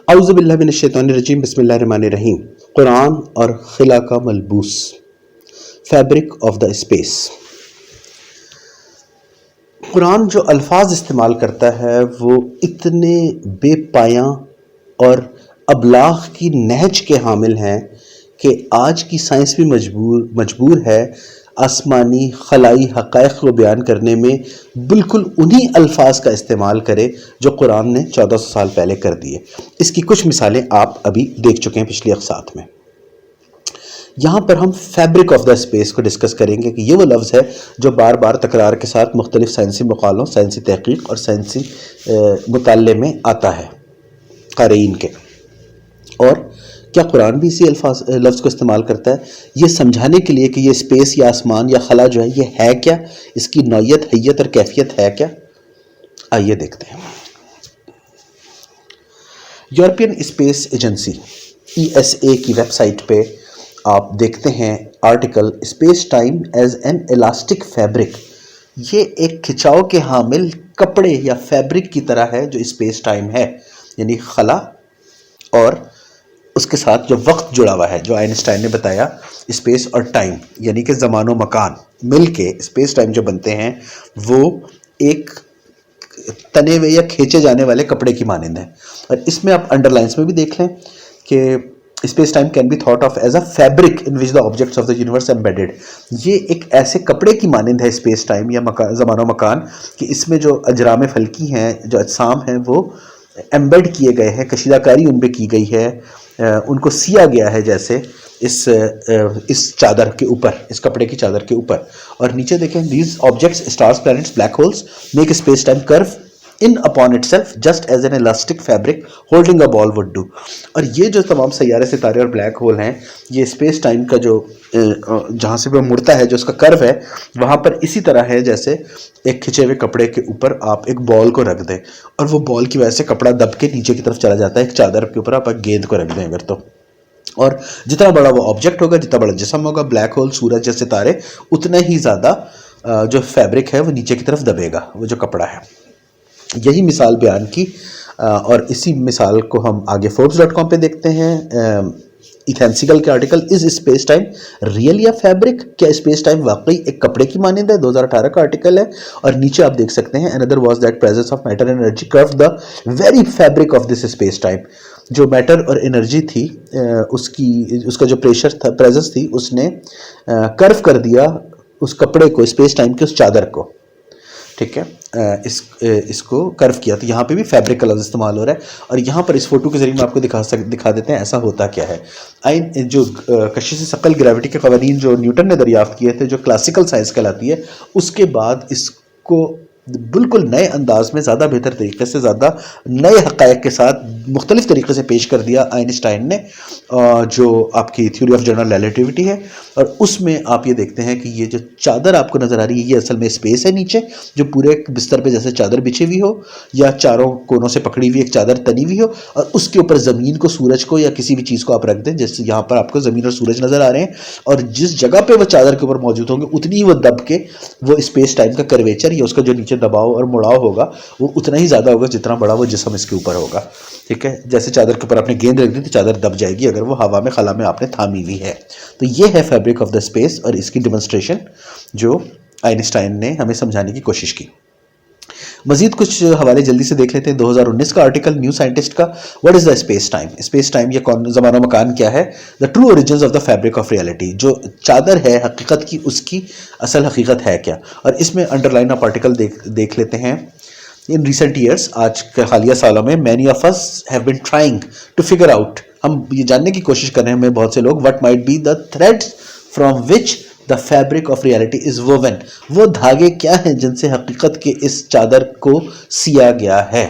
اعوذ باللہ من الشیطان الرجیم، بسم اللہ الرحمن الرحیم۔ قرآن اور خلا کا ملبوس، فیبرک آف دا اسپیس۔ قرآن جو الفاظ استعمال کرتا ہے وہ اتنے بے پایاں اور ابلاغ کی نہج کے حامل ہیں کہ آج کی سائنس بھی مجبور ہے آسمانی خلائی حقائق کو بیان کرنے میں بالکل انہی الفاظ کا استعمال کرے جو قرآن نے 1400 سال پہلے کر دیے۔ اس کی کچھ مثالیں آپ ابھی دیکھ چکے ہیں پچھلی اقساط میں۔ یہاں پر ہم فیبرک آف دا اسپیس کو ڈسکس کریں گے کہ یہ وہ لفظ ہے جو بار بار تکرار کے ساتھ مختلف سائنسی مقالوں، سائنسی تحقیق اور سائنسی مطالعے میں آتا ہے قارئین کے۔ اور کیا قرآن بھی اسی لفظ کو استعمال کرتا ہے یہ سمجھانے کے لیے کہ یہ اسپیس یا آسمان یا خلا جو ہے یہ ہے کیا، اس کی نوعیت، حیت اور کیفیت ہے کیا؟ آئیے دیکھتے ہیں۔ یورپین اسپیس ایجنسی ESA کی ویب سائٹ پہ آپ دیکھتے ہیں article space time as an elastic fabric. یہ ایک کھچاؤ کے حامل کپڑے یا فیبرک کی طرح ہے جو اسپیس ٹائم ہے، یعنی خلا اور اس کے ساتھ جو وقت جڑا ہوا ہے، جو آئنسٹائن نے بتایا اسپیس اور ٹائم یعنی کہ زمان و مکان مل کے اسپیس ٹائم جو بنتے ہیں وہ ایک تنے ہوئے یا کھینچے جانے والے کپڑے کی مانند ہے۔ اور اس میں آپ انڈر لائنس میں بھی دیکھ لیں کہ space time can be thought of as a fabric in which the objects of the universe embedded. یہ ایک ایسے کپڑے کی مانند ہے اسپیس ٹائم یا زمان و مکان کہ اس میں جو اجرام فلکی ہیں، جو اجسام ہیں وہ ایمبیڈ کیے گئے ہیں، کشیدہ کاری ان پہ کی گئی ہے، ان کو سیا گیا ہے جیسے اس چادر کے اوپر، اس کپڑے کی چادر کے اوپر۔ اور نیچے دیکھیں these objects stars planets black holes make a space time curve in upon itself just as an elastic fabric holding a ball would do۔ اور یہ جو تمام سیارے ستارے اور بلیک ہول ہیں یہ اسپیس ٹائم کا جو جہاں سے وہ مڑتا ہے، جو اس کا کرو ہے وہاں پر اسی طرح ہے جیسے ایک کھچے ہوئے کپڑے کے اوپر آپ ایک بال کو رکھ دیں اور وہ بال کی وجہ سے کپڑا دب کے نیچے کی طرف چلا جاتا ہے۔ ایک چادر کے اوپر آپ ایک گیند کو رکھ دیں اگر تو، اور جتنا بڑا وہ آبجیکٹ ہوگا، جتنا بڑا جسم ہوگا، بلیک ہول، سورج یا ستارے، اتنا ہی زیادہ جو فیبرک ہے وہ نیچے کی طرف دبے گا، وہ جو کپڑا ہے۔ یہی مثال بیان کی اور اسی مثال کو ہم آگے forbes.com پہ دیکھتے ہیں۔ ایتھینسیکل کے article is space time really a fabric, کیا اسپیس ٹائم واقعی ایک کپڑے کی مانند ہے؟ 2018 کا آرٹیکل ہے۔ اور نیچے آپ دیکھ سکتے ہیں another was that presence of matter and energy curved the very fabric of this space time۔ جو میٹر اور انرجی تھی اس کا جو پریشر تھا، پریزنس تھی، اس نے کرو کر دیا اس کپڑے کو، اسپیس ٹائم کے اس چادر کو، ٹھیک ہے، اس کو کرو کیا۔ تو یہاں پہ بھی فیبرک کا لفظ استعمال ہو رہا ہے۔ اور یہاں پر اس فوٹو کے ذریعے میں آپ کو دکھا دیتے ہیں ایسا ہوتا کیا ہے۔ جو کشش ثقل گریوٹی کے قوانین جو نیوٹن نے دریافت کیے تھے، جو کلاسیکل سائنس کہلاتی ہے، اس کے بعد اس کو بالکل نئے انداز میں، زیادہ بہتر طریقے سے، زیادہ نئے حقائق کے ساتھ مختلف طریقے سے پیش کر دیا آئنسٹائن نے، جو آپ کی تھیوری آف جنرل ریلیٹیوٹی ہے۔ اور اس میں آپ یہ دیکھتے ہیں کہ یہ جو چادر آپ کو نظر آ رہی ہے یہ اصل میں اسپیس ہے نیچے، جو پورے بستر پہ جیسے چادر بچھی ہوئی ہو یا چاروں کونوں سے پکڑی ہوئی ایک چادر تنی ہوئی ہو، اور اس کے اوپر زمین کو، سورج کو یا کسی بھی چیز کو آپ رکھ دیں، جیسے یہاں پر آپ کو زمین اور سورج نظر آ رہے ہیں، اور جس جگہ پہ وہ چادر کے اوپر موجود ہوں گے اتنی ہی وہ دب کے وہ اسپیس ٹائم کا کرویچر یا اس کا جو نیچے دباؤ اور مڑاؤ ہوگا وہ اتنا ہی زیادہ ہوگا جتنا بڑا وہ جسم اس کے اوپر ہوگا، ٹھیک ہے۔ جیسے چادر کے اوپر آپ نے گیند رکھ دی تو چادر دب جائے گی اگر وہ ہوا میں، خلا میں آپ نے تھامی ہوئی ہے۔ تو یہ ہے فیبرک آف دا اسپیس اور اس کی ڈیمونسٹریشن جو آئنسٹائن نے ہمیں سمجھانے کی کوشش کی۔ مزید کچھ حوالے جلدی سے دیکھ لیتے ہیں۔ 2019 کا آرٹیکل نیو سائنٹسٹ کا، what is the space time? Space time یا زمان و مکان کیا ہے؟ The true origins of the fabric of reality, جو چادر ہے حقیقت کی، اس کی اصل حقیقت ہے کیا؟ اور اس میں انڈر لائن آف آرٹیکل دیکھ لیتے ہیں۔ In recent years، آج کے حالیہ سالوں میں many of us have been trying to figure out، ہم یہ جاننے کی کوشش کر رہے ہیں بہت سے لوگ، what might be the threads from which the fabric of reality is woven، وہ دھاگے کیا ہیں جن سے حقیقت کے اس چادر کو سیا گیا ہے۔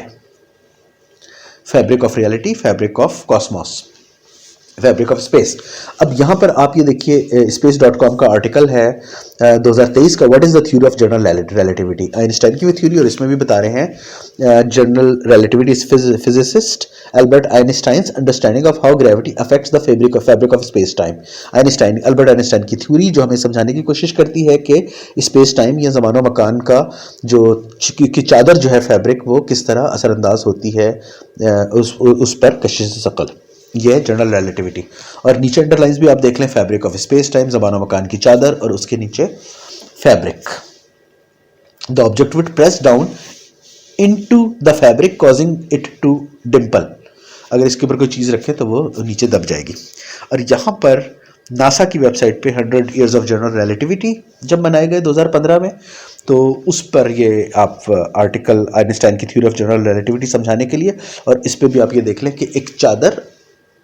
Fabric of reality, fabric of cosmos. Fabric of space. اب یہاں پر آپ یہ دیکھیے space.com کا آرٹیکل ہے 2023 کا, what is the theory of general relativity, Einstein کی بھی تھیوری, اور اس میں بھی بتا رہے ہیں general relativity physicist Albert Einstein's understanding of how gravity affects the fabric of space time. Albert Einstein کی تھیوری جو ہمیں سمجھانے کی کوشش کرتی ہے کہ اسپیس ٹائم یا زمان و مکان کا جو کی چادر جو ہے فیبرک, وہ کس طرح اثر انداز ہوتی ہے اس پر کشش ثقل. یہ ہے جنرل ریلیٹیوٹی. اور نیچے انڈر لائنز بھی آپ دیکھ لیں, فیبرک آف اسپیس ٹائم, زمان و مکان کی چادر, اور اس کے نیچے fabric. The object would press down into the fabric causing it to dimple. اگر اس کے اوپر کوئی چیز رکھے تو وہ نیچے دب جائے گی. اور یہاں پر ناسا کی ویب سائٹ پہ 100 ایئرز آف جنرل ریلیٹیوٹی جب منائے گئے 2015 میں, تو اس پر یہ آپ آرٹیکل آئنسٹائن کی تھیوری آف جنرل ریلیٹیوٹی سمجھانے کے لیے, اور اس پہ بھی آپ یہ دیکھ لیں کہ ایک چادر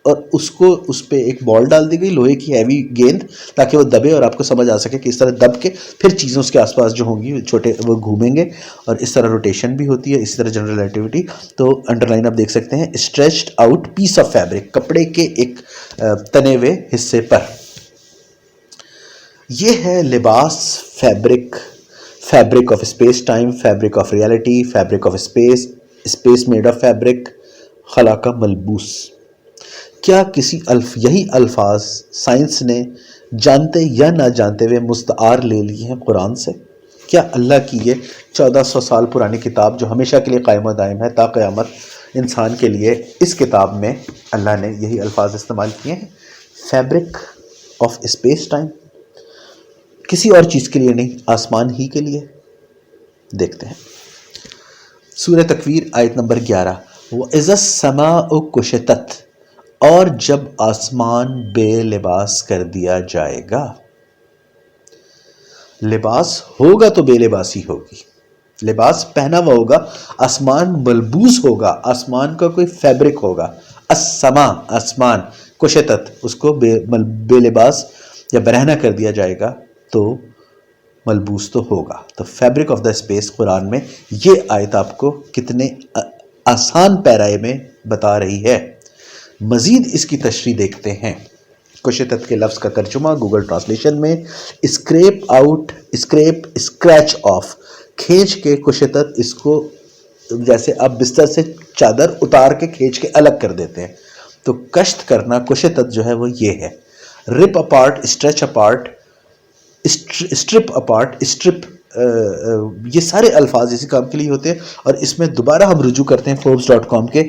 اور اس پہ ایک بال ڈال دی گئی, لوہے کی ہیوی گیند, تاکہ وہ دبے اور آپ کو سمجھ آ سکے کہ اس طرح دب کے پھر چیزیں اس کے آس پاس جو ہوں گی چھوٹے وہ گھومیں گے, اور اس طرح روٹیشن بھی ہوتی ہے. اسی طرح جنرل ریلیٹیوٹی. تو انڈر لائن آپ دیکھ سکتے ہیں, stretched out piece of fabric, کپڑے کے ایک تنے ہوئے حصے پر. یہ ہے لباس, fabric of space time, fabric of reality, fabric of space made of fabric, خلا کا ملبوس. کیا کسی یہی الفاظ سائنس نے جانتے یا نہ جانتے ہوئے مستعار لے لیے ہیں قرآن سے؟ کیا اللہ کی یہ 1400 سال پرانی کتاب جو ہمیشہ کے لیے قائم و دائم ہے تا قیامت انسان کے لیے, اس کتاب میں اللہ نے یہی الفاظ استعمال کیے ہیں؟ فیبرک آف اسپیس ٹائم, کسی اور چیز کے لیے نہیں, آسمان ہی کے لیے. دیکھتے ہیں سورہ تکویر آیت نمبر 11, وَإِذَا السَّمَاءُ كُشِطَتْ, اور جب آسمان بے لباس کر دیا جائے گا. لباس ہوگا تو بے لباسی ہوگی, لباس پہنا ہوا ہوگا, آسمان ملبوس ہوگا, آسمان کا کوئی فیبرک ہوگا. السما, آسمان, کشتت, اس کو بے لباس یا برہنہ کر دیا جائے گا تو ملبوس تو ہوگا. تو فیبرک آف دا اسپیس قرآن میں یہ آیت آپ کو کتنے آسان پیرائے میں بتا رہی ہے. مزید اس کی تشریح دیکھتے ہیں. کشتت کے لفظ کا ترجمہ گوگل ٹرانسلیشن میں اسکریچ آف, کھینچ کے. کشتت, اس کو جیسے آپ بستر سے چادر اتار کے کھینچ کے الگ کر دیتے ہیں, تو کشت کرنا کشتت جو ہے وہ یہ ہے. Rip apart, stretch apart, strip apart, strip, یہ سارے الفاظ اسی کام کے لیے ہوتے ہیں. اور اس میں دوبارہ ہم رجوع کرتے ہیں Forbes.com کے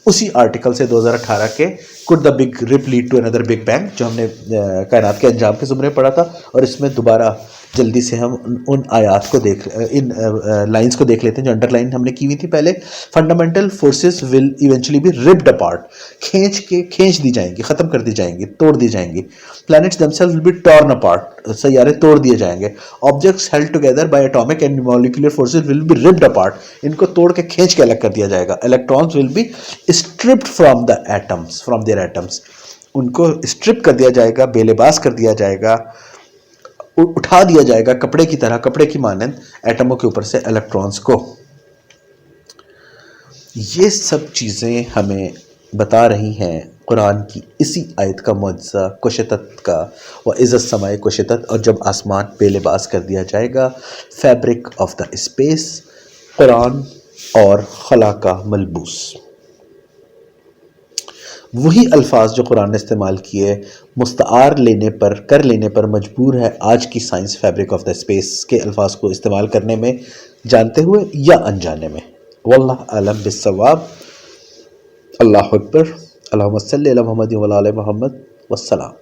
اسی آرٹیکل سے 2018 کے, could the big rip lead to another big bang, جو ہم نے کائنات کے انجام کے زمرے پڑھا تھا. اور اس میں دوبارہ جلدی سے ہم ان آیات کو ان لائنز کو دیکھ لیتے ہیں جو انڈر لائن ہم نے کی ہوئی تھی پہلے. Fundamental forces will eventually be ripped apart, کھینچ دی جائیں گی, ختم کر دی جائیں گی, توڑ دی جائیں گی. Plants themselves will be torn apart, سیارے توڑ دیے جائیں گے. Objects held together by atomic and molecular forces will be ripped apart, ان کو توڑ کے کھینچ کے الگ کر دیا جائے گا. electrons will be stripped from their atoms, ان کو اسٹرپ کر دیا جائے گا, بے لباس کر دیا جائے گا, اٹھا دیا جائے گا کپڑے کی طرح, کپڑے کی مانند ایٹموں کے اوپر سے الیکٹرانز کو. یہ سب چیزیں ہمیں بتا رہی ہیں قرآن کی اسی آیت کا معجزہ کشتت کا, وَإِذَا السَّمَاءُ كُشِطَتْ, اور جب آسمان بے لباس کر دیا جائے گا. فیبرک آف دا اسپیس, قرآن اور خلا کا ملبوس. وہی الفاظ جو قرآن نے استعمال کیے مستعار کر لینے پر مجبور ہے آج کی science fabric of the space کے الفاظ کو استعمال کرنے میں, جانتے ہوئے یا انجانے میں. واللہ اعلم بالصواب. اللہ اکبر. اللہم صلی علی محمد و علی آل محمد. والسلام.